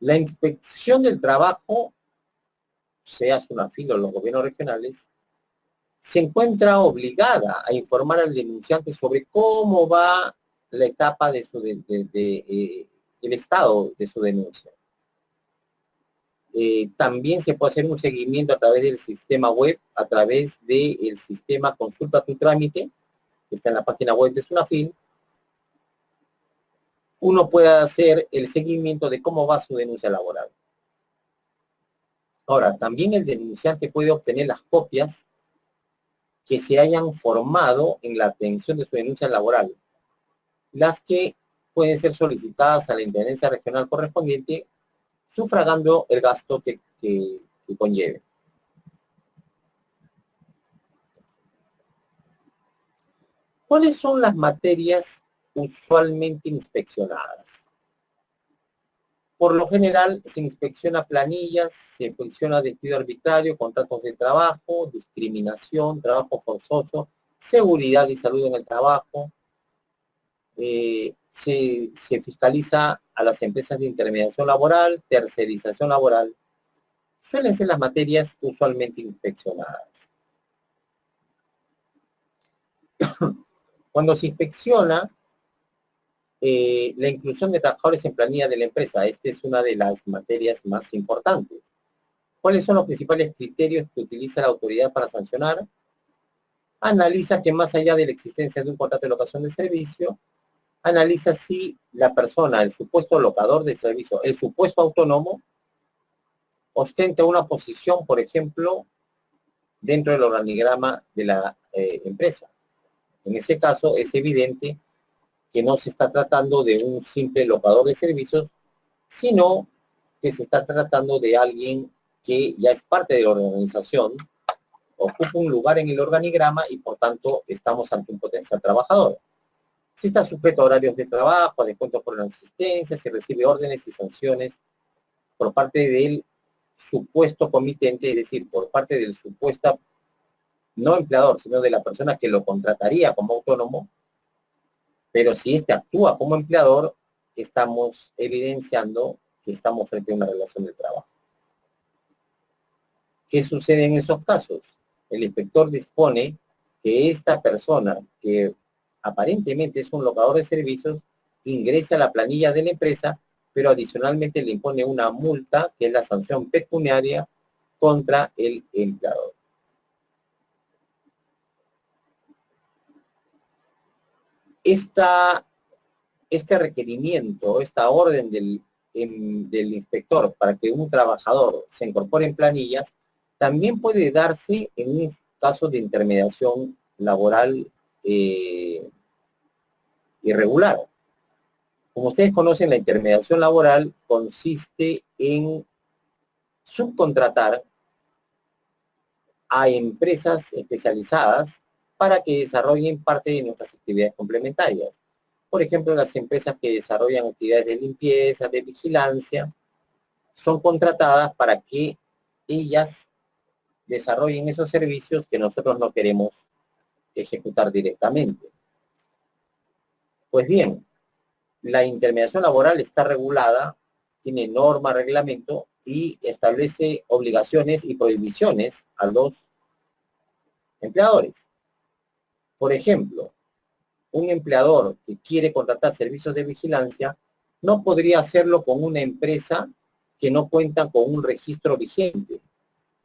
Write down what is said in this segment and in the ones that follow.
La inspección del trabajo, sea SUNAFIL o los gobiernos regionales, se encuentra obligada a informar al denunciante sobre cómo va la etapa de el estado de su denuncia. También se puede hacer un seguimiento a través del sistema web, a través del sistema Consulta tu Trámite, que está en la página web de SUNAFIL. Uno puede hacer el seguimiento de cómo va su denuncia laboral. Ahora, también el denunciante puede obtener las copias que se hayan formado en la atención de su denuncia laboral, las que pueden ser solicitadas a la Intendencia Regional correspondiente, sufragando el gasto que conlleve. ¿Cuáles son las materias usualmente inspeccionadas? Por lo general se inspecciona planillas, se inspecciona despido arbitrario, contratos de trabajo, discriminación, trabajo forzoso, seguridad y salud en el trabajo. Se fiscaliza a las empresas de intermediación laboral, tercerización laboral. Suelen ser las materias usualmente inspeccionadas. Cuando se inspecciona la inclusión de trabajadores en planilla de la empresa, esta es una de las materias más importantes. ¿Cuáles son los principales criterios que utiliza la autoridad para sancionar? Analiza que más allá de la existencia de un contrato de locación de servicio, analiza si la persona, el supuesto locador de servicio, el supuesto autónomo, ostenta una posición, por ejemplo, dentro del organigrama de la empresa. En ese caso, es evidente que no se está tratando de un simple locador de servicios, sino que se está tratando de alguien que ya es parte de la organización, ocupa un lugar en el organigrama y por tanto estamos ante un potencial trabajador. Si está sujeto a horarios de trabajo, a descuentos por la asistencia, se recibe órdenes y sanciones por parte del supuesto comitente, es decir, por parte del supuesto, no empleador, sino de la persona que lo contrataría como autónomo, pero si éste actúa como empleador, estamos evidenciando que estamos frente a una relación de trabajo. ¿Qué sucede en esos casos? El inspector dispone que esta persona, que aparentemente es un locador de servicios, ingrese a la planilla de la empresa, pero adicionalmente le impone una multa, que es la sanción pecuniaria contra el empleador. Este requerimiento, esta orden del inspector para que un trabajador se incorpore en planillas, también puede darse en un caso de intermediación laboral irregular. Como ustedes conocen, la intermediación laboral consiste en subcontratar a empresas especializadas para que desarrollen parte de nuestras actividades complementarias. Por ejemplo, las empresas que desarrollan actividades de limpieza, de vigilancia, son contratadas para que ellas desarrollen esos servicios que nosotros no queremos ejecutar directamente. Pues bien, la intermediación laboral está regulada, tiene norma, reglamento y establece obligaciones y prohibiciones a los empleadores. Por ejemplo, un empleador que quiere contratar servicios de vigilancia no podría hacerlo con una empresa que no cuenta con un registro vigente.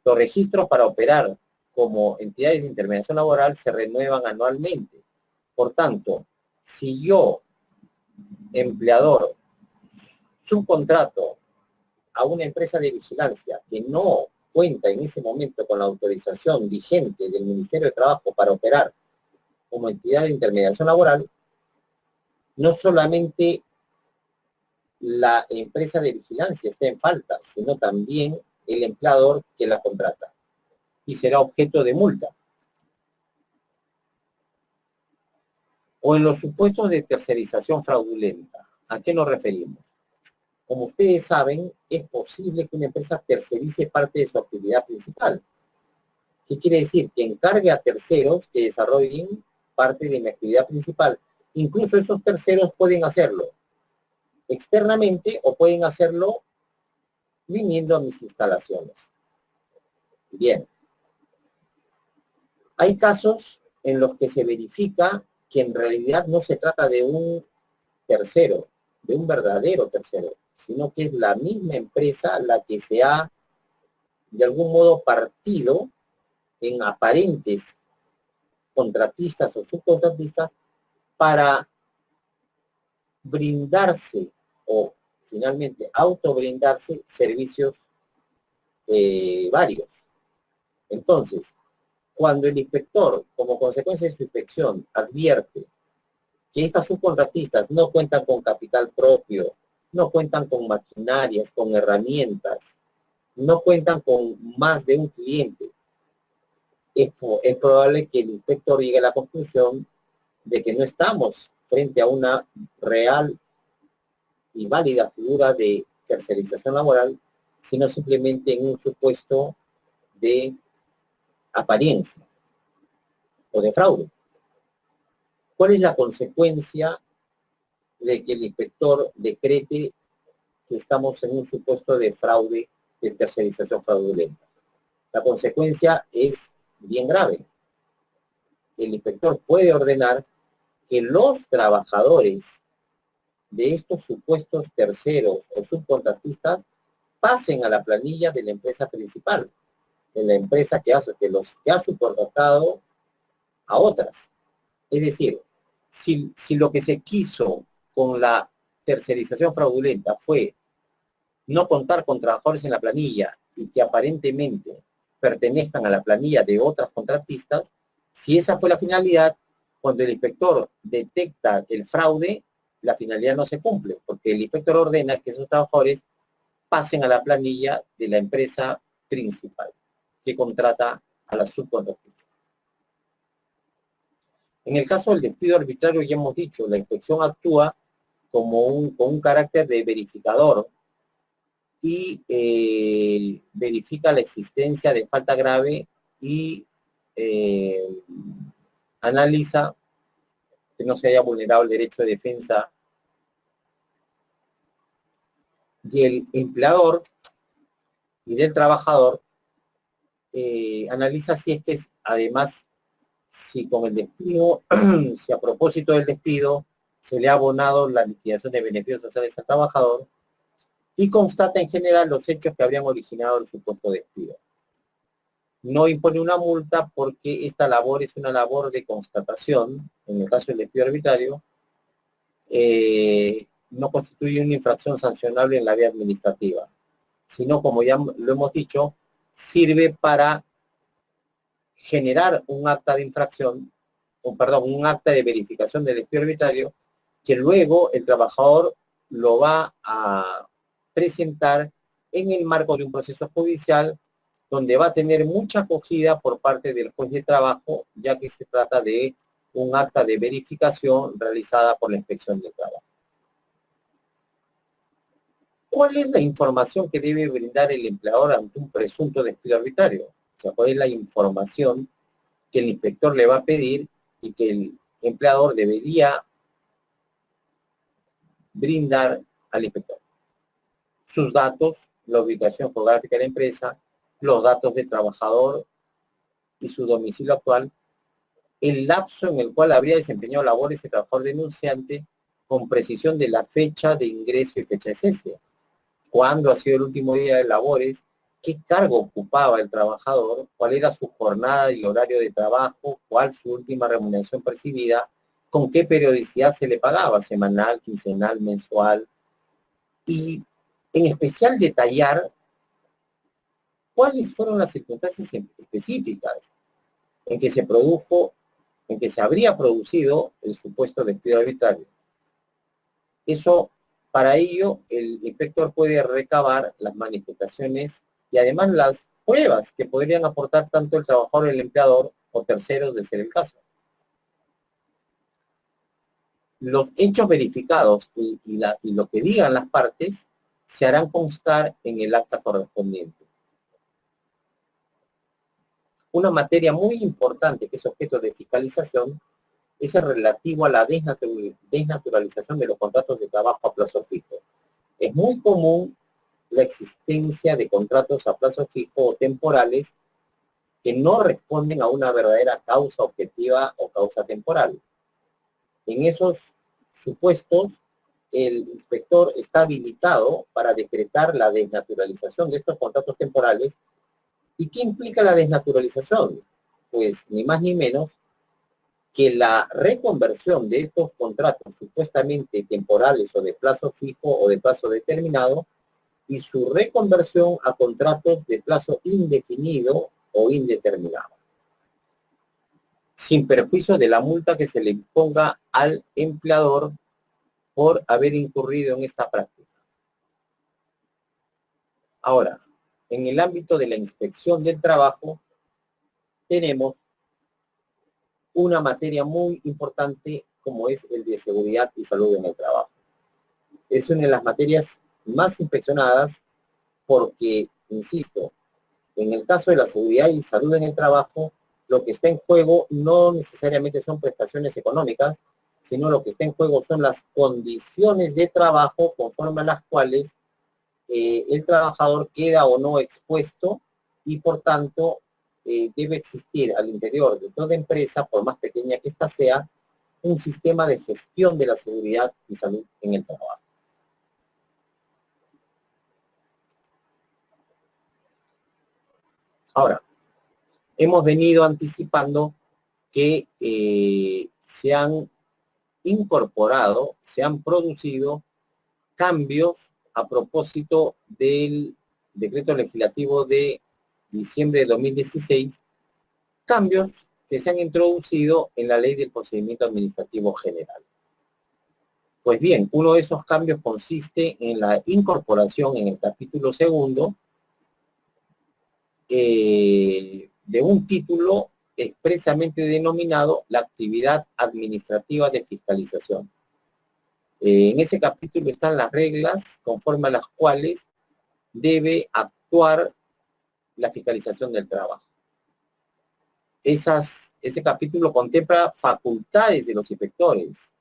Los registros para operar como entidades de intermediación laboral se renuevan anualmente. Por tanto, si yo, empleador, subcontrato a una empresa de vigilancia que no cuenta en ese momento con la autorización vigente del Ministerio de Trabajo para operar como entidad de intermediación laboral, no solamente la empresa de vigilancia está en falta, sino también el empleador que la contrata y será objeto de multa. O en los supuestos de tercerización fraudulenta, ¿a qué nos referimos? Como ustedes saben, es posible que una empresa tercerice parte de su actividad principal. ¿Qué quiere decir? Que encargue a terceros que desarrollen parte de mi actividad principal. Incluso esos terceros pueden hacerlo externamente o pueden hacerlo viniendo a mis instalaciones. Bien. Hay casos en los que se verifica que en realidad no se trata de un tercero, de un verdadero tercero, sino que es la misma empresa la que se ha, de algún modo, partido en aparentes contratistas o subcontratistas para brindarse o finalmente autobrindarse servicios varios. Entonces, cuando el inspector, como consecuencia de su inspección, advierte que estas subcontratistas no cuentan con capital propio, no cuentan con maquinarias, con herramientas, no cuentan con más de un cliente, es probable que el inspector llegue a la conclusión de que no estamos frente a una real y válida figura de tercerización laboral, sino simplemente en un supuesto de apariencia o de fraude. ¿Cuál es la consecuencia de que el inspector decrete que estamos en un supuesto de fraude, de tercerización fraudulenta? La consecuencia es bien grave. El inspector puede ordenar que los trabajadores de estos supuestos terceros o subcontratistas pasen a la planilla de la empresa principal, de la empresa que ha subcontratado a otras. Es decir, si lo que se quiso con la tercerización fraudulenta fue no contar con trabajadores en la planilla y que aparentemente pertenezcan a la planilla de otras contratistas, si esa fue la finalidad, cuando el inspector detecta el fraude, la finalidad no se cumple, porque el inspector ordena que esos trabajadores pasen a la planilla de la empresa principal que contrata a las subcontratistas. En el caso del despido arbitrario, ya hemos dicho, la inspección actúa con un carácter de verificador y verifica la existencia de falta grave y analiza que no se haya vulnerado el derecho de defensa del empleador y del trabajador. Analiza si es que además, si con el despido, si a propósito del despido se le ha abonado la liquidación de beneficios sociales al trabajador, y constata en general los hechos que habrían originado el supuesto despido. No impone una multa porque esta labor es una labor de constatación, en el caso del despido arbitrario, no constituye una infracción sancionable en la vía administrativa, sino, como ya lo hemos dicho, sirve para generar un acta de infracción, un acta de verificación del despido arbitrario, que luego el trabajador lo va a presentar en el marco de un proceso judicial donde va a tener mucha acogida por parte del juez de trabajo, ya que se trata de un acta de verificación realizada por la Inspección de Trabajo. ¿Cuál es la información que debe brindar el empleador ante un presunto despido arbitrario? O sea, ¿cuál es la información que el inspector le va a pedir y que el empleador debería brindar al inspector? Sus datos, la ubicación geográfica de la empresa, los datos del trabajador y su domicilio actual, el lapso en el cual habría desempeñado labores el trabajador denunciante con precisión de la fecha de ingreso y fecha de cese, cuándo ha sido el último día de labores, qué cargo ocupaba el trabajador, cuál era su jornada y horario de trabajo, cuál su última remuneración percibida, con qué periodicidad se le pagaba, semanal, quincenal, mensual, y en especial detallar cuáles fueron las circunstancias específicas en que se produjo, en que se habría producido el supuesto despido arbitrario. Eso, para ello, el inspector puede recabar las manifestaciones y además las pruebas que podrían aportar tanto el trabajador, el empleador o terceros de ser el caso. Los hechos verificados y lo que digan las partes se harán constar en el acta correspondiente. Una materia muy importante que es objeto de fiscalización es el relativo a la desnaturalización de los contratos de trabajo a plazo fijo. Es muy común la existencia de contratos a plazo fijo o temporales que no responden a una verdadera causa objetiva o causa temporal. En esos supuestos, el inspector está habilitado para decretar la desnaturalización de estos contratos temporales. ¿Y qué implica la desnaturalización? Pues ni más ni menos que la reconversión de estos contratos supuestamente temporales o de plazo fijo o de plazo determinado y su reconversión a contratos de plazo indefinido o indeterminado, sin perjuicio de la multa que se le imponga al empleador por haber incurrido en esta práctica. Ahora, en el ámbito de la inspección del trabajo, tenemos una materia muy importante como es el de seguridad y salud en el trabajo. Es una de las materias más inspeccionadas porque, insisto, en el caso de la seguridad y salud en el trabajo, lo que está en juego no necesariamente son prestaciones económicas, sino lo que está en juego son las condiciones de trabajo conforme a las cuales el trabajador queda o no expuesto y por tanto debe existir al interior de toda empresa, por más pequeña que ésta sea, un sistema de gestión de la seguridad y salud en el trabajo. Ahora, hemos venido anticipando que se han incorporado, se han producido cambios a propósito del decreto legislativo de diciembre de 2016, cambios que se han introducido en la ley del procedimiento administrativo general. Pues bien, uno de esos cambios consiste en la incorporación en el capítulo segundo de un título expresamente denominado la actividad administrativa de fiscalización. En ese capítulo están las reglas conforme a las cuales debe actuar la fiscalización del trabajo. Ese capítulo contempla facultades de los inspectores,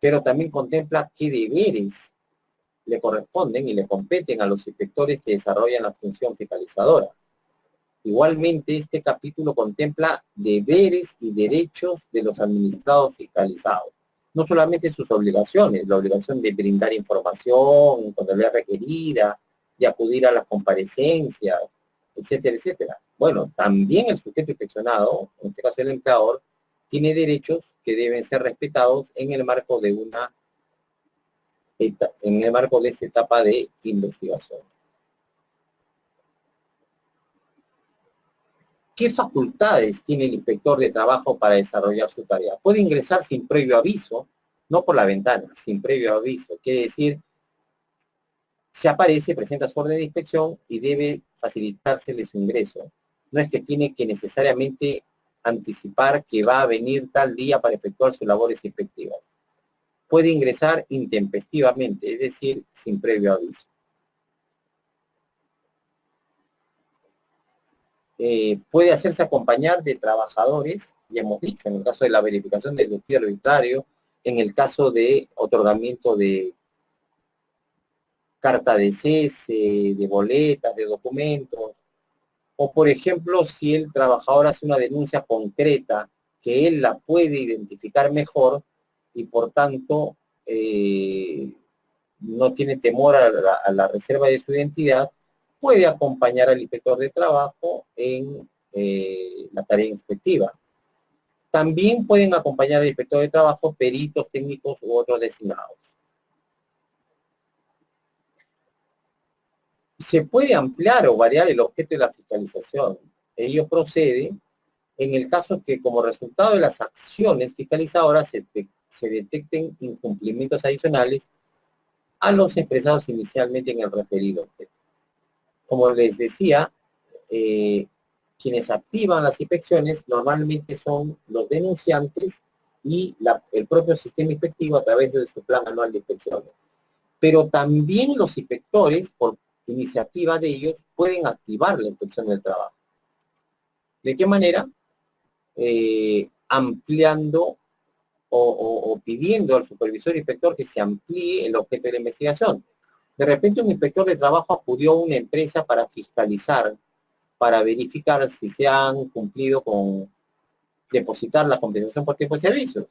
pero también contempla qué deberes le corresponden y le competen a los inspectores que desarrollan la función fiscalizadora. Igualmente, este capítulo contempla deberes y derechos de los administrados fiscalizados. No solamente sus obligaciones, la obligación de brindar información cuando sea requerida, de acudir a las comparecencias, etcétera, etcétera. Bueno, también el sujeto inspeccionado, en este caso el empleador, tiene derechos que deben ser respetados en el marco de esta etapa de investigación. ¿Qué facultades tiene el inspector de trabajo para desarrollar su tarea? Puede ingresar sin previo aviso, no por la ventana, sin previo aviso. Quiere decir, se aparece, presenta su orden de inspección y debe facilitársele su ingreso. No es que tiene que necesariamente anticipar que va a venir tal día para efectuar sus labores inspectivas. Puede ingresar intempestivamente, es decir, sin previo aviso. Puede hacerse acompañar de trabajadores, ya hemos dicho, en el caso de la verificación del despido arbitrario, en el caso de otorgamiento de carta de cese, de boletas, de documentos, o por ejemplo, si el trabajador hace una denuncia concreta que él la puede identificar mejor y por tanto no tiene temor a la reserva de su identidad, puede acompañar al inspector de trabajo en la tarea inspectiva. También pueden acompañar al inspector de trabajo peritos técnicos u otros designados. Se puede ampliar o variar el objeto de la fiscalización. Ello procede en el caso que como resultado de las acciones fiscalizadoras se detecten incumplimientos adicionales a los expresados inicialmente en el referido objeto. Como les decía, quienes activan las inspecciones normalmente son los denunciantes y el propio sistema inspectivo a través de su plan anual de inspecciones. Pero también los inspectores, por iniciativa de ellos, pueden activar la inspección del trabajo. ¿De qué manera? Ampliando o pidiendo al supervisor inspector que se amplíe el objeto de la investigación. De repente un inspector de trabajo acudió a una empresa para fiscalizar, para verificar si se han cumplido con depositar la compensación por tiempo de servicios.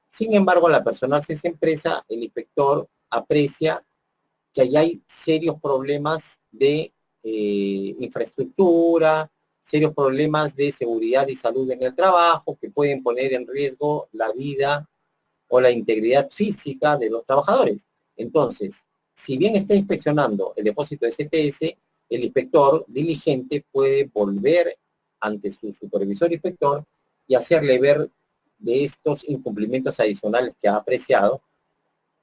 Sin embargo, al personarse esa empresa, el inspector aprecia que allá hay serios problemas de infraestructura, serios problemas de seguridad y salud en el trabajo que pueden poner en riesgo la vida o la integridad física de los trabajadores. Entonces, si bien está inspeccionando el depósito de CTS, el inspector diligente puede volver ante su supervisor inspector y hacerle ver de estos incumplimientos adicionales que ha apreciado,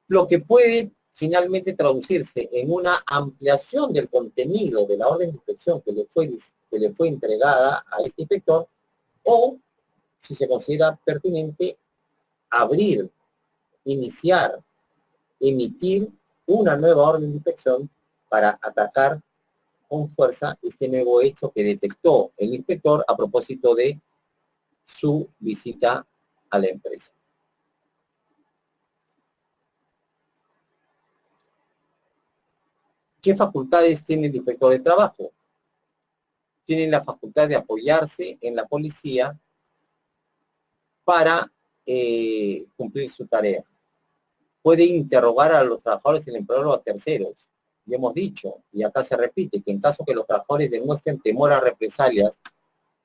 lo que puede finalmente traducirse en una ampliación del contenido de la orden de inspección que le fue entregada a este inspector, o, si se considera pertinente, abrir, iniciar, emitir una nueva orden de inspección para atacar con fuerza este nuevo hecho que detectó el inspector a propósito de su visita a la empresa. ¿Qué facultades tiene el inspector de trabajo? Tiene la facultad de apoyarse en la policía para cumplir su tarea. Puede interrogar a los trabajadores, el empleador o a terceros. Ya hemos dicho, y acá se repite, que en caso que los trabajadores demuestren temor a represalias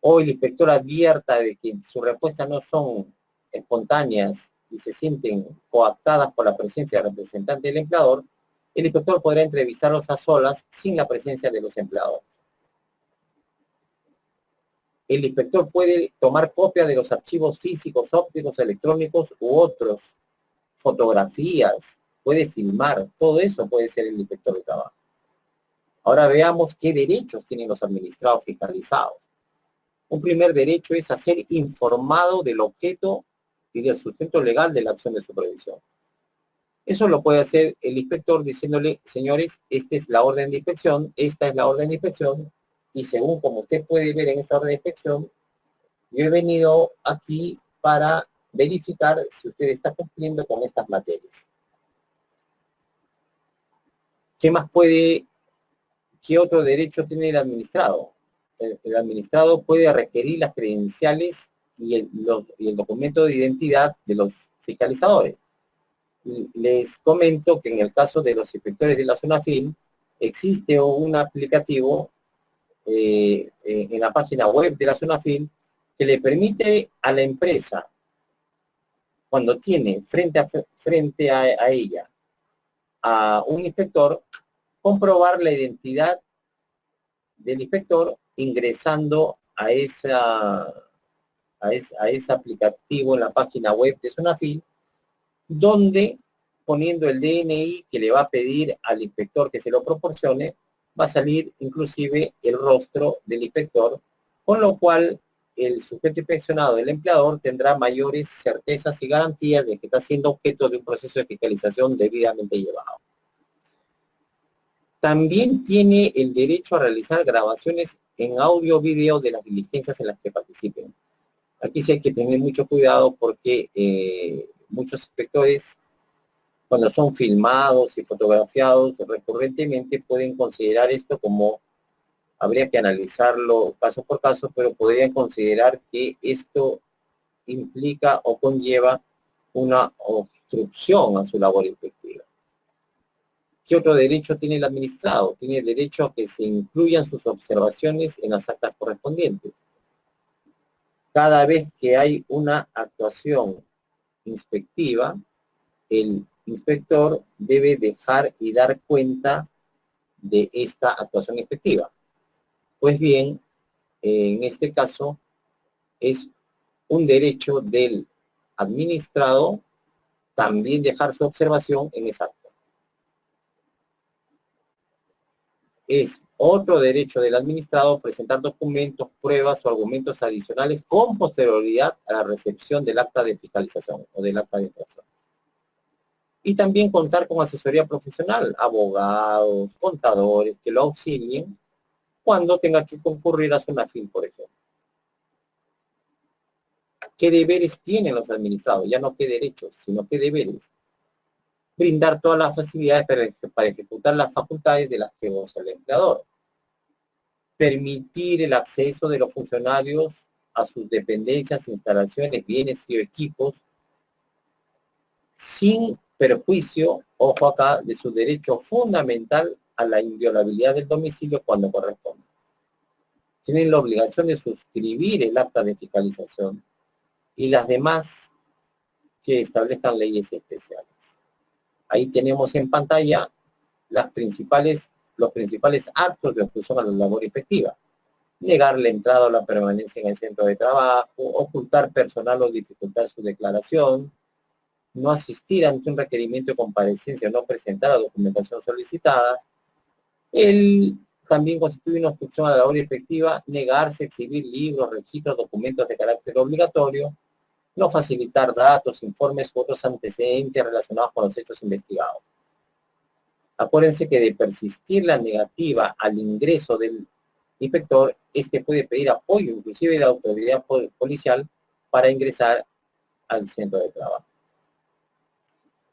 o el inspector advierta de que sus respuestas no son espontáneas y se sienten coactadas por la presencia del representante del empleador, el inspector podrá entrevistarlos a solas sin la presencia de los empleadores. El inspector puede tomar copia de los archivos físicos, ópticos, electrónicos u otros, fotografías, puede filmar, todo eso puede ser el inspector de trabajo. Ahora veamos qué derechos tienen los administrados fiscalizados. Un primer derecho es a ser informado del objeto y del sustento legal de la acción de supervisión. Eso lo puede hacer el inspector diciéndole, señores, esta es la orden de inspección, esta es la orden de inspección, y según como usted puede ver en esta orden de inspección, yo he venido aquí para verificar si usted está cumpliendo con estas materias. ¿Qué más qué otro derecho tiene el administrado? El administrado puede requerir las credenciales y el documento de identidad de los fiscalizadores. Les comento que en el caso de los inspectores de la SUNAFIL existe un aplicativo en la página web de la SUNAFIL que le permite a la empresa, cuando tiene frente a ella a un inspector, comprobar la identidad del inspector ingresando a ese aplicativo en la página web de SUNAFIL, donde poniendo el DNI que le va a pedir al inspector que se lo proporcione, va a salir inclusive el rostro del inspector, con lo cual el sujeto inspeccionado, el empleador, tendrá mayores certezas y garantías de que está siendo objeto de un proceso de fiscalización debidamente llevado. También tiene el derecho a realizar grabaciones en audio o video de las diligencias en las que participen. Aquí sí hay que tener mucho cuidado porque muchos inspectores, cuando son filmados y fotografiados recurrentemente, pueden considerar esto como, habría que analizarlo caso por caso, pero podrían considerar que esto implica o conlleva una obstrucción a su labor inspectiva. ¿Qué otro derecho tiene el administrado? Tiene derecho a que se incluyan sus observaciones en las actas correspondientes. Cada vez que hay una actuación inspectiva, el inspector debe dejar y dar cuenta de esta actuación inspectiva. Pues bien, en este caso es un derecho del administrado también dejar su observación en esa acta. Es otro derecho del administrado presentar documentos, pruebas o argumentos adicionales con posterioridad a la recepción del acta de fiscalización o del acta de infracción. Y también contar con asesoría profesional, abogados, contadores que lo auxilien cuando tenga que concurrir a SUNAFIL, por ejemplo. ¿Qué deberes tienen los administrados? Ya no qué derechos, sino qué deberes. brindar todas las facilidades para ejecutar las facultades de las que goza el empleador, permitir el acceso de los funcionarios a sus dependencias, instalaciones, bienes y equipos sin perjuicio, ojo acá, de su derecho fundamental a la inviolabilidad del domicilio cuando corresponda. Tienen la obligación de suscribir el acta de fiscalización y las demás que establezcan leyes especiales. Ahí tenemos en pantalla los principales actos de obstrucción a la labor efectiva. Negar la entrada o la permanencia en el centro de trabajo, ocultar personal o dificultar su declaración, no asistir ante un requerimiento de comparecencia, no presentar la documentación solicitada. También constituye una obstrucción a la labor efectiva, negarse a exhibir libros, registros, documentos de carácter obligatorio, no facilitar datos, informes u otros antecedentes relacionados con los hechos investigados. Acuérdense que de persistir la negativa al ingreso del inspector, este puede pedir apoyo, inclusive de la autoridad policial, para ingresar al centro de trabajo.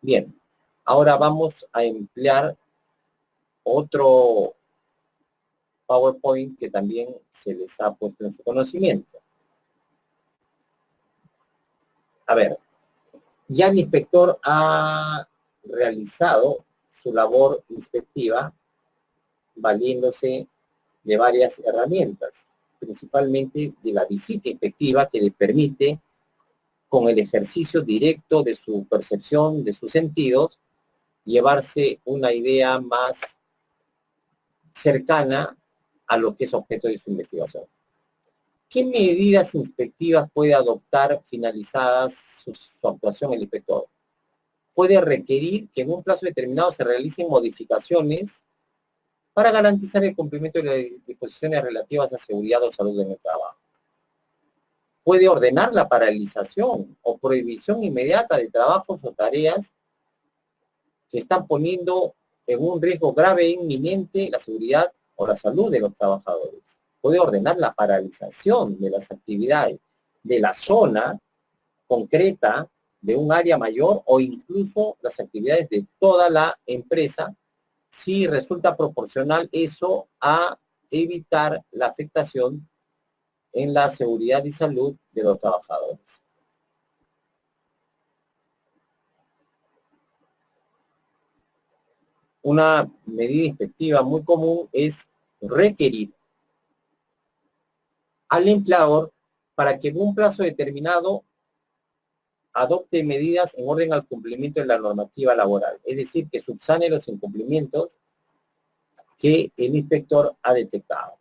Bien, ahora vamos a emplear otro PowerPoint que también se les ha puesto en su conocimiento. A ver, ya el inspector ha realizado su labor inspectiva valiéndose de varias herramientas, principalmente de la visita inspectiva que le permite, con el ejercicio directo de su percepción, de sus sentidos, llevarse una idea más cercana a lo que es objeto de su investigación. ¿Qué medidas inspectivas puede adoptar finalizadas su actuación el inspector? Puede requerir que en un plazo determinado se realicen modificaciones para garantizar el cumplimiento de las disposiciones relativas a seguridad o salud en el trabajo. Puede ordenar la paralización o prohibición inmediata de trabajos o tareas que están poniendo en un riesgo grave e inminente la seguridad o la salud de los trabajadores. Puede ordenar la paralización de las actividades de la zona concreta, de un área mayor o incluso las actividades de toda la empresa, si resulta proporcional eso a evitar la afectación en la seguridad y salud de los trabajadores. Una medida inspectiva muy común es requerir al empleador para que en un plazo determinado adopte medidas en orden al cumplimiento de la normativa laboral, es decir, que subsane los incumplimientos que el inspector ha detectado.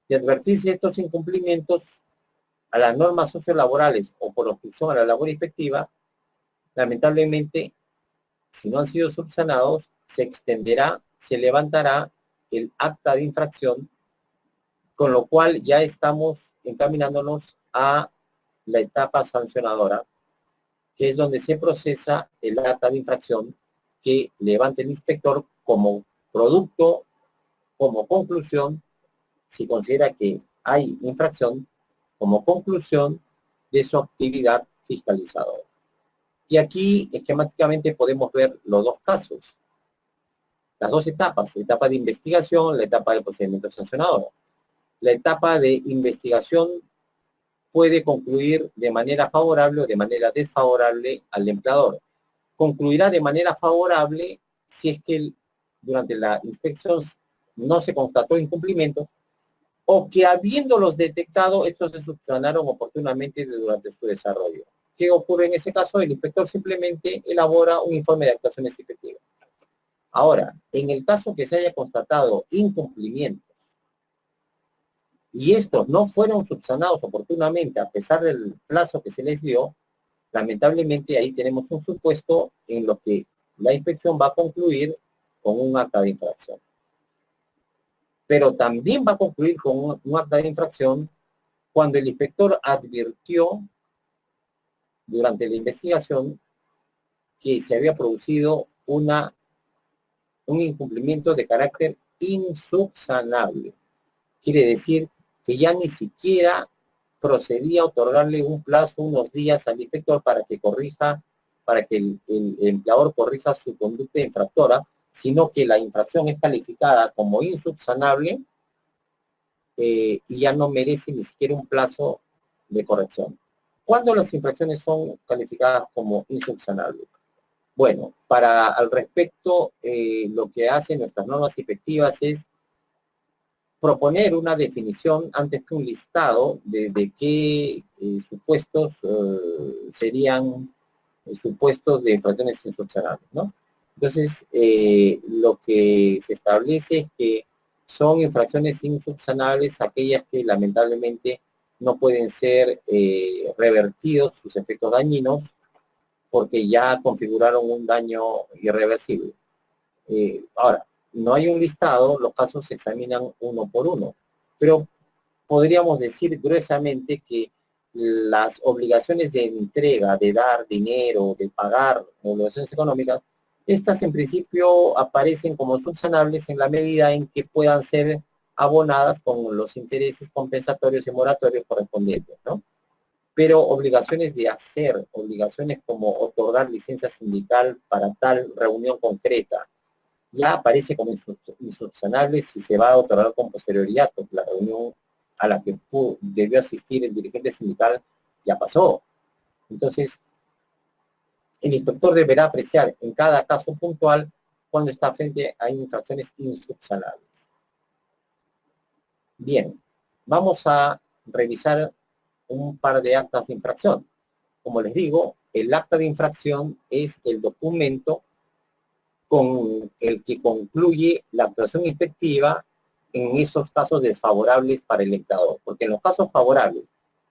De advertirse estos incumplimientos a las normas sociolaborales o por obstrucción a la labor inspectiva, lamentablemente, si no han sido subsanados, se extenderá, se levantará el acta de infracción, con lo cual ya estamos encaminándonos a la etapa sancionadora, que es donde se procesa el acta de infracción que levanta el inspector como producto, como conclusión, si considera que hay infracción, como conclusión de su actividad fiscalizadora. Y aquí esquemáticamente podemos ver los dos casos, las dos etapas, la etapa de investigación, la etapa del procedimiento sancionador. La etapa de investigación puede concluir de manera favorable o de manera desfavorable al empleador. Concluirá de manera favorable si es que durante la inspección no se constató incumplimientos o que habiéndolos detectado, estos se subsanaron oportunamente durante su desarrollo. ¿Qué ocurre en ese caso? El inspector simplemente elabora un informe de actuaciones efectivas. Ahora, en el caso que se haya constatado incumplimientos y estos no fueron subsanados oportunamente a pesar del plazo que se les dio, lamentablemente ahí tenemos un supuesto en lo que la inspección va a concluir con un acta de infracción. Pero también va a concluir con un acta de infracción cuando el inspector advirtió durante la investigación que se había producido un incumplimiento de carácter insubsanable. Quiere decir que ya ni siquiera procedía a otorgarle un plazo, unos días al inspector para que corrija para que el empleador corrija su conducta infractora, sino que la infracción es calificada como insubsanable y ya no merece ni siquiera un plazo de corrección. ¿Cuándo las infracciones son calificadas como insubsanables? Bueno, al respecto, lo que hacen nuestras normas efectivas es proponer una definición antes que un listado de qué supuestos serían supuestos de infracciones insubsanables, ¿no? Entonces, lo que se establece es que son infracciones insubsanables aquellas que lamentablemente no pueden ser revertidos sus efectos dañinos porque ya configuraron un daño irreversible. Ahora, no hay un listado, los casos se examinan uno por uno, pero podríamos decir gruesamente que las obligaciones de entrega, de dar dinero, de pagar obligaciones económicas, estas en principio aparecen como subsanables en la medida en que puedan ser abonadas con los intereses compensatorios y moratorios correspondientes, ¿no? Pero obligaciones de hacer, obligaciones como otorgar licencia sindical para tal reunión concreta, ya aparece como insubsanable si se va a otorgar con posterioridad, porque la reunión a la que debió asistir el dirigente sindical ya pasó. Entonces, el inspector deberá apreciar en cada caso puntual cuando está frente a infracciones insubsanables. Bien, vamos a revisar un par de actas de infracción. Como les digo, el acta de infracción es el documento con el que concluye la actuación inspectiva en esos casos desfavorables para el empleador. Porque en los casos favorables,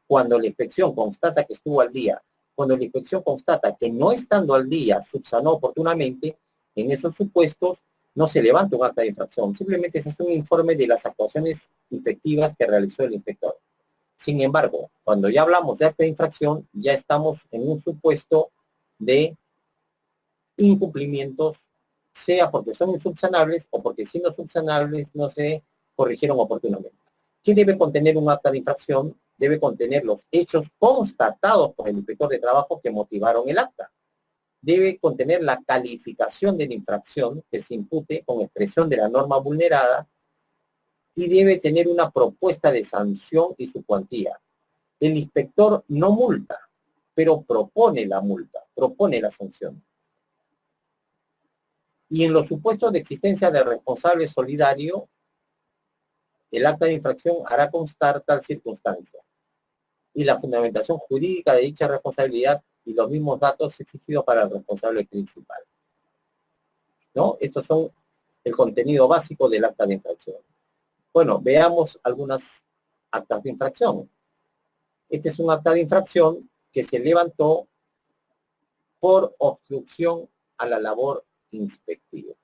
cuando la inspección constata que estuvo al día, cuando la inspección constata que no estando al día subsanó oportunamente, en esos supuestos no se levanta un acta de infracción, simplemente se hace un informe de las actuaciones inspectivas que realizó el inspector. Sin embargo, cuando ya hablamos de acta de infracción, ya estamos en un supuesto de incumplimientos, sea porque son insubsanables o porque siendo subsanables no se corrigieron oportunamente. ¿Qué debe contener un acta de infracción? Debe contener los hechos constatados por el inspector de trabajo que motivaron el acta. Debe contener la calificación de la infracción que se impute con expresión de la norma vulnerada y debe tener una propuesta de sanción y su cuantía. El inspector no multa, pero propone la multa, propone la sanción. Y en los supuestos de existencia de responsable solidario, el acta de infracción hará constar tal circunstancia y la fundamentación jurídica de dicha responsabilidad y los mismos datos exigidos para el responsable principal, ¿no? Estos son el contenido básico del acta de infracción. Bueno, veamos algunas actas de infracción. Este es un acta de infracción que se levantó por obstrucción a la labor inspectiva.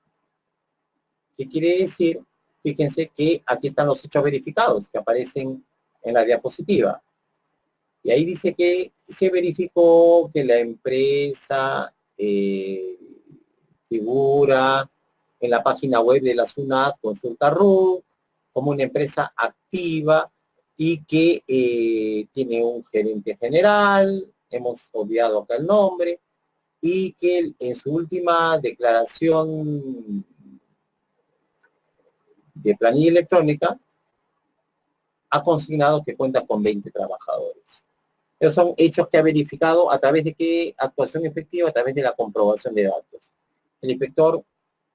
¿Qué quiere decir? Fíjense que aquí están los hechos verificados que aparecen en la diapositiva. Y ahí dice que se verificó que la empresa figura en la página web de la SUNAT Consulta RUC como una empresa activa y que tiene un gerente general, hemos obviado acá el nombre, y que en su última declaración de planilla electrónica ha consignado que cuenta con 20 trabajadores. Esos son hechos que ha verificado a través de qué actuación efectiva, a través de la comprobación de datos. El inspector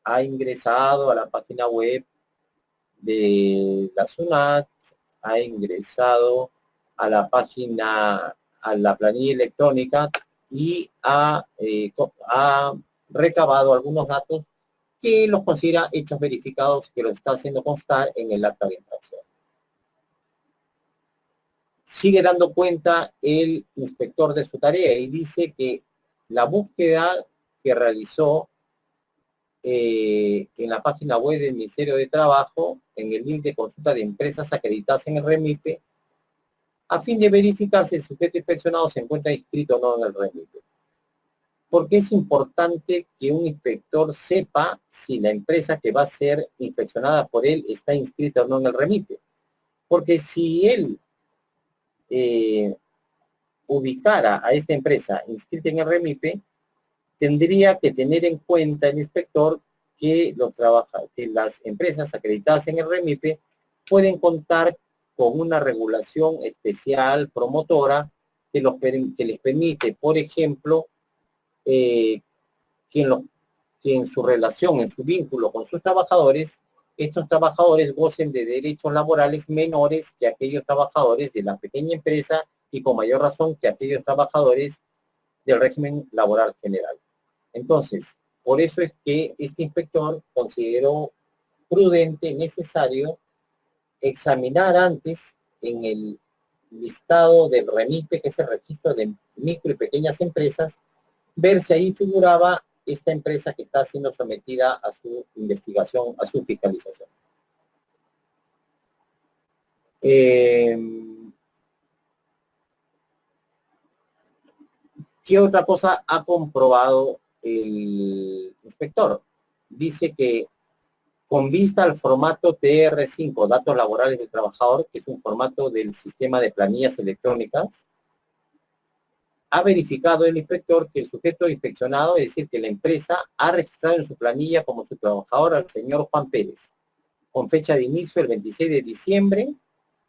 ha ingresado a la página web de la SUNAT, ha ingresado a la página, a la planilla electrónica y ha recabado algunos datos que los considera hechos verificados, que lo está haciendo constar en el acta de infracción. Sigue dando cuenta el inspector de su tarea y dice que la búsqueda que realizó en la página web del Ministerio de Trabajo, en el link de consulta de empresas acreditadas en el REMIPE, a fin de verificar si el sujeto inspeccionado se encuentra inscrito o no en el REMIPE. Porque es importante que un inspector sepa si la empresa que va a ser inspeccionada por él está inscrita o no en el REMIPE. Porque si él ubicara a esta empresa inscrita en el REMIPE, tendría que tener en cuenta el inspector que, que las empresas acreditadas en el REMIPE pueden contar con una regulación especial promotora que les permite, por ejemplo, que en su relación, en su vínculo con sus trabajadores, estos trabajadores gocen de derechos laborales menores que aquellos trabajadores de la pequeña empresa y con mayor razón que aquellos trabajadores del régimen laboral general. Entonces, por eso es que este inspector consideró prudente, necesario, examinar antes en el listado del REMIPE, que es el registro de micro y pequeñas empresas, ver si ahí figuraba esta empresa que está siendo sometida a su investigación, a su fiscalización. ¿Qué otra cosa ha comprobado el inspector? Dice que con vista al formato TR5, datos laborales del trabajador, que es un formato del sistema de planillas electrónicas, ha verificado el inspector que el sujeto inspeccionado, es decir, que la empresa ha registrado en su planilla como su trabajador al señor Juan Pérez, con fecha de inicio el 26 de diciembre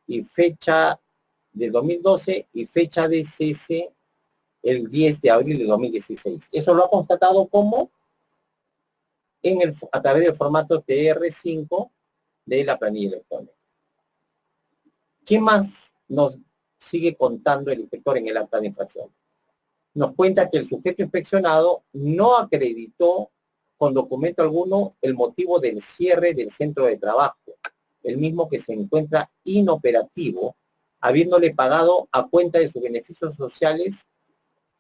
y fecha del 2012 y fecha de cese el 10 de abril de 2016. Eso lo ha constatado como a través del formato TR5 de la planilla electrónica. ¿Qué más nos sigue contando el inspector en el acta de infracción? Nos cuenta que el sujeto inspeccionado no acreditó con documento alguno el motivo del cierre del centro de trabajo, el mismo que se encuentra inoperativo, habiéndole pagado a cuenta de sus beneficios sociales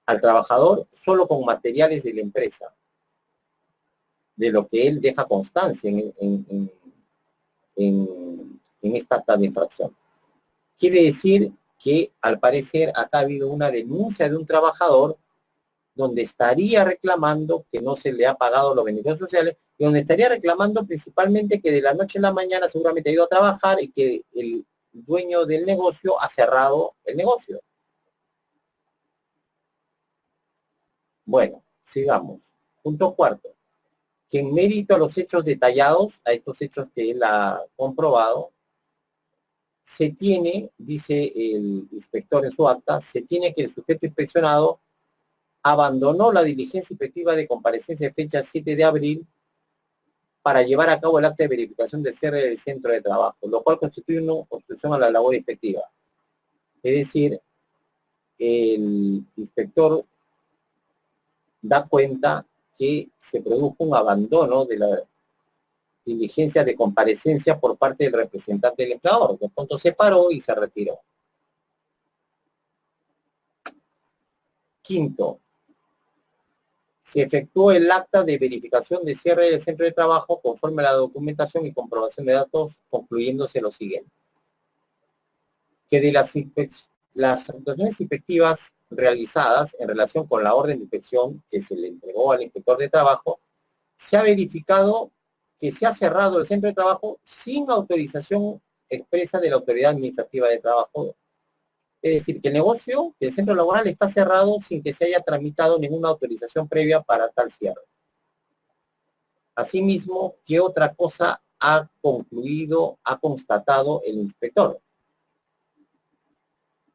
al trabajador solo con materiales de la empresa, de lo que él deja constancia en esta acta de infracción. Quiere decir que al parecer acá ha habido una denuncia de un trabajador donde estaría reclamando que no se le ha pagado los beneficios sociales y donde estaría reclamando principalmente que de la noche a la mañana seguramente ha ido a trabajar y que el dueño del negocio ha cerrado el negocio. Bueno, sigamos. Punto cuarto, que en mérito a los hechos detallados, a estos hechos que él ha comprobado, se tiene, dice el inspector en su acta, se tiene que el sujeto inspeccionado abandonó la diligencia inspectiva de comparecencia de fecha 7 de abril para llevar a cabo el acta de verificación de cierre del centro de trabajo, lo cual constituye una obstrucción a la labor inspectiva. Es decir, el inspector da cuenta que se produjo un abandono de la diligencia de comparecencia por parte del representante del empleador. De pronto se paró y se retiró. Quinto, se efectuó el acta de verificación de cierre del centro de trabajo conforme a la documentación y comprobación de datos, concluyéndose lo siguiente. Que de las actuaciones inspectivas realizadas en relación con la orden de inspección que se le entregó al inspector de trabajo, se ha verificado que se ha cerrado el centro de trabajo sin autorización expresa de la autoridad administrativa de trabajo. Es decir, que el negocio, que el centro laboral está cerrado sin que se haya tramitado ninguna autorización previa para tal cierre. Asimismo, ¿qué otra cosa ha concluido, ha constatado el inspector?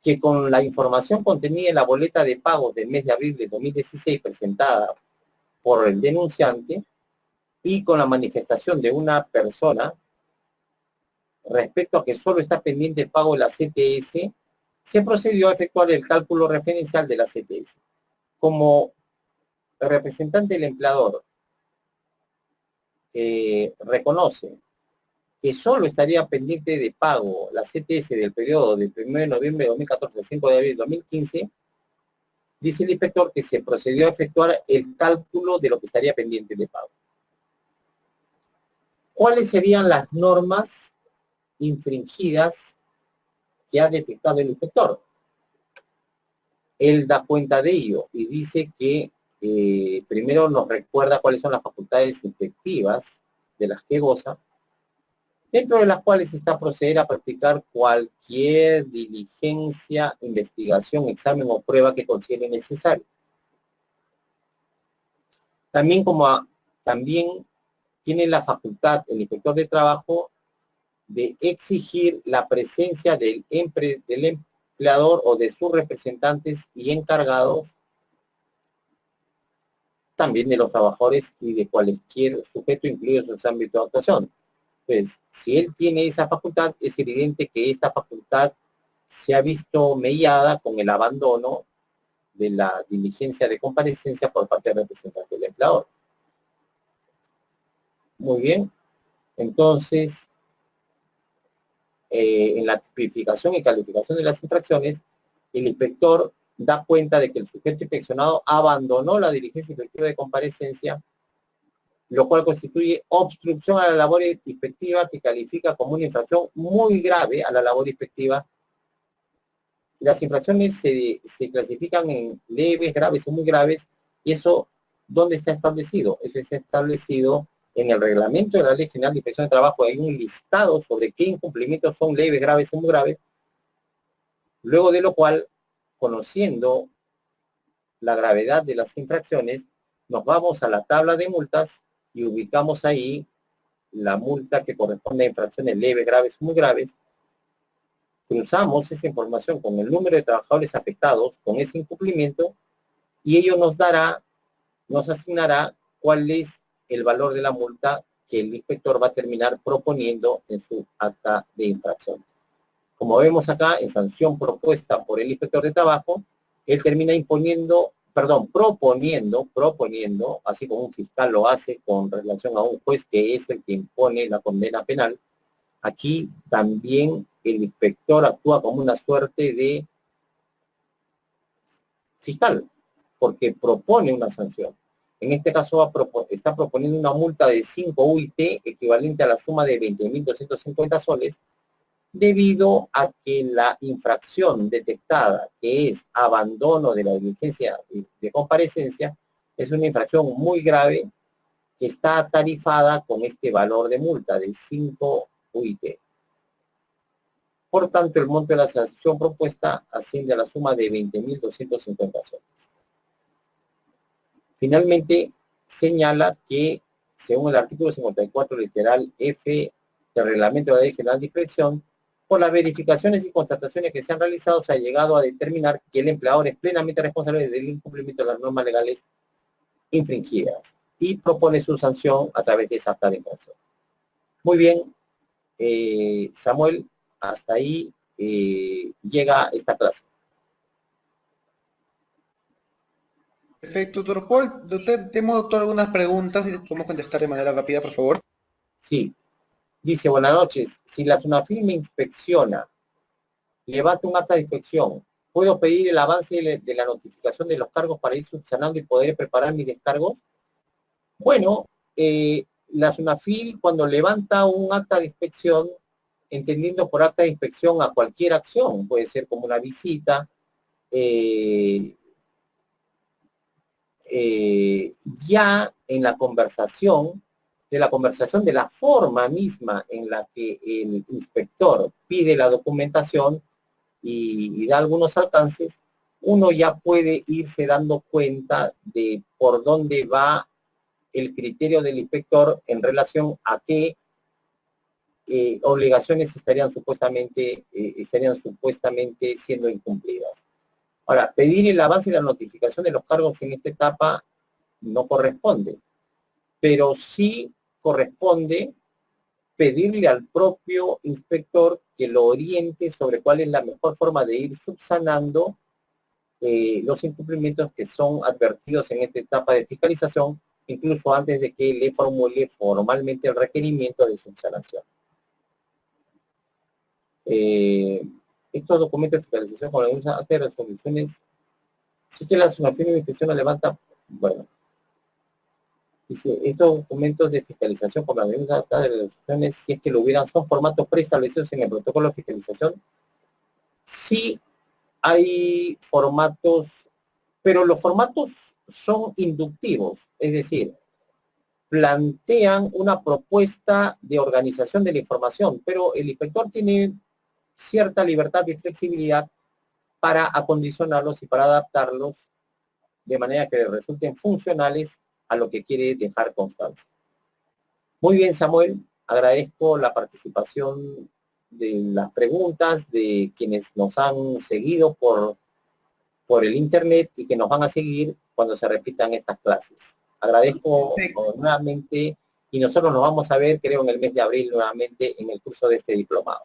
Que con la información contenida en la boleta de pago del mes de abril de 2016 presentada por el denunciante y con la manifestación de una persona respecto a que solo está pendiente el pago de la CTS, se procedió a efectuar el cálculo referencial de la CTS. Como el representante del empleador reconoce que solo estaría pendiente de pago la CTS del periodo del 1 de noviembre de 2014 al 5 de abril de 2015, dice el inspector que se procedió a efectuar el cálculo de lo que estaría pendiente de pago. ¿Cuáles serían las normas infringidas que ha detectado el inspector? Él da cuenta de ello y dice que primero nos recuerda cuáles son las facultades inspectivas de las que goza, dentro de las cuales está proceder a practicar cualquier diligencia, investigación, examen o prueba que considere necesario. También tiene la facultad el inspector de trabajo de exigir la presencia del empleador o de sus representantes y encargados, también de los trabajadores y de cualquier sujeto incluido en su ámbito de actuación. Pues, si él tiene esa facultad, es evidente que esta facultad se ha visto mellada con el abandono de la diligencia de comparecencia por parte del representante del empleador. Muy bien. Entonces, en la tipificación y calificación de las infracciones, el inspector da cuenta de que el sujeto inspeccionado abandonó la diligencia inspectiva de comparecencia, lo cual constituye obstrucción a la labor inspectiva que califica como una infracción muy grave a la labor inspectiva. Las infracciones se clasifican en leves, graves y muy graves, y eso, ¿dónde está establecido? Eso está establecido en el reglamento de la Ley General de Inspección de Trabajo. Hay un listado sobre qué incumplimientos son leves, graves y muy graves, luego de lo cual, conociendo la gravedad de las infracciones, nos vamos a la tabla de multas y ubicamos ahí la multa que corresponde a infracciones leves, graves y muy graves. Cruzamos esa información con el número de trabajadores afectados con ese incumplimiento y ello nos asignará cuál es el valor de la multa que el inspector va a terminar proponiendo en su acta de infracción. Como vemos acá, en sanción propuesta por el inspector de trabajo, él termina proponiendo, así como un fiscal lo hace con relación a un juez que es el que impone la condena penal. Aquí también el inspector actúa como una suerte de fiscal, porque propone una sanción. En este caso está proponiendo una multa de 5 UIT, equivalente a la suma de 20.250 soles, debido a que la infracción detectada, que es abandono de la diligencia de comparecencia, es una infracción muy grave que está tarifada con este valor de multa de 5 UIT. Por tanto, el monto de la sanción propuesta asciende a la suma de 20.250 soles. Finalmente, señala que, según el artículo 54, literal F del Reglamento de la Ley General de Inspección, por las verificaciones y constataciones que se han realizado, se ha llegado a determinar que el empleador es plenamente responsable del incumplimiento de las normas legales infringidas y propone su sanción a través de esa acta de infracción. Muy bien, Samuel, hasta ahí llega esta clase. Perfecto, doctor Paul. Doctor, algunas preguntas y podemos contestar de manera rápida, por favor. Sí. Dice, buenas noches. Si la SUNAFIL me inspecciona, levanta un acta de inspección, ¿puedo pedir el avance de la notificación de los cargos para ir subsanando y poder preparar mis descargos? Bueno, la SUNAFIL, cuando levanta un acta de inspección, entendiendo por acta de inspección a cualquier acción, puede ser como una visita, ya en la conversación de la forma misma en la que el inspector pide la documentación y da algunos alcances, uno ya puede irse dando cuenta de por dónde va el criterio del inspector en relación a qué obligaciones estarían supuestamente siendo incumplidas. Ahora, pedir el avance y la notificación de los cargos en esta etapa no corresponde, pero sí corresponde pedirle al propio inspector que lo oriente sobre cuál es la mejor forma de ir subsanando los incumplimientos que son advertidos en esta etapa de fiscalización, incluso antes de que le formule formalmente el requerimiento de subsanación. Estos documentos de fiscalización con algunas actas de resoluciones, sí que la SUNAFIL de inspección no levanta, bueno, dice, estos documentos de fiscalización con las mismas actas de resoluciones, si es que lo hubieran, son formatos preestablecidos en el protocolo de fiscalización. Sí hay formatos, pero los formatos son inductivos, es decir, plantean una propuesta de organización de la información, pero el inspector tiene cierta libertad y flexibilidad para acondicionarlos y para adaptarlos de manera que resulten funcionales a lo que quiere dejar constancia. Muy bien, Samuel, agradezco la participación de las preguntas de quienes nos han seguido por el internet y que nos van a seguir cuando se repitan estas clases. Agradezco nuevamente y nosotros nos vamos a ver, creo, en el mes de abril nuevamente en el curso de este diplomado.